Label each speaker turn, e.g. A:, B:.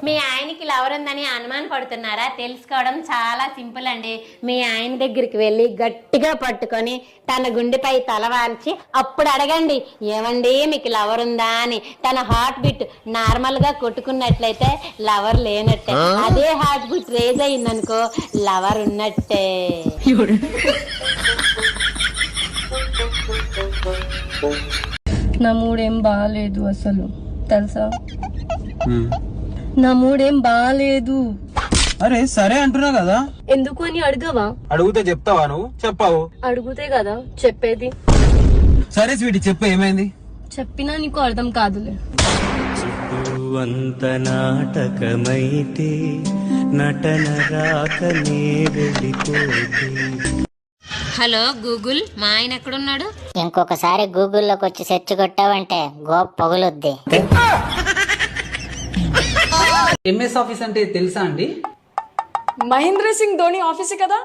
A: మీ ఆయనకి లవర్ ఉందని అనుమాన పడుతున్నారా? తెలుసుకోవడం చాలా సింపుల్ అండి. మీ ఆయన దగ్గరికి వెళ్ళి గట్టిగా పట్టుకొని తన గుండెపై తలవాల్చి అప్పుడు అడగండి, ఏమండి మీకు లవర్ ఉందా అని. తన హార్ట్ బీట్ నార్మల్ గా కొట్టుకున్నట్లయితే లవర్ లేనట్టే, అదే హార్ట్ బీట్ రేజ్ అయిందనుకో లవర్ ఉన్నట్టే.
B: నా మూడేం బాగాలేదు అసలు, తెలుసా? నా మూడేం బాగాలేదు.
C: అరే సరే అంటున్నా కదా.
B: ఎందుకు అని అడగవా?
C: అడిగితే చెప్తావా? నువ్వు చెప్పావు.
B: అడుగుతే కదా చెప్పేది.
C: సరే స్వీటీ చెప్పు, ఏమైంది?
B: చెప్పినా నీకు అర్థం కాదులే.
D: అంత నాటకమైతే నటన రాకనే వెళ్ళిపోతే.
A: హలో గూగుల్, మా ఆయన ఎక్కడున్నాడు?
E: ఇంకొకసారి గూగుల్లోకి వచ్చి సెర్చ్ కొట్టావంటే గోప్ పగులుద్ది.
F: ఎంఎస్ ఆఫీస్ అంటే తెలుసా అండి?
B: మహేంద్ర సింగ్ ధోని ఆఫీసే కదా.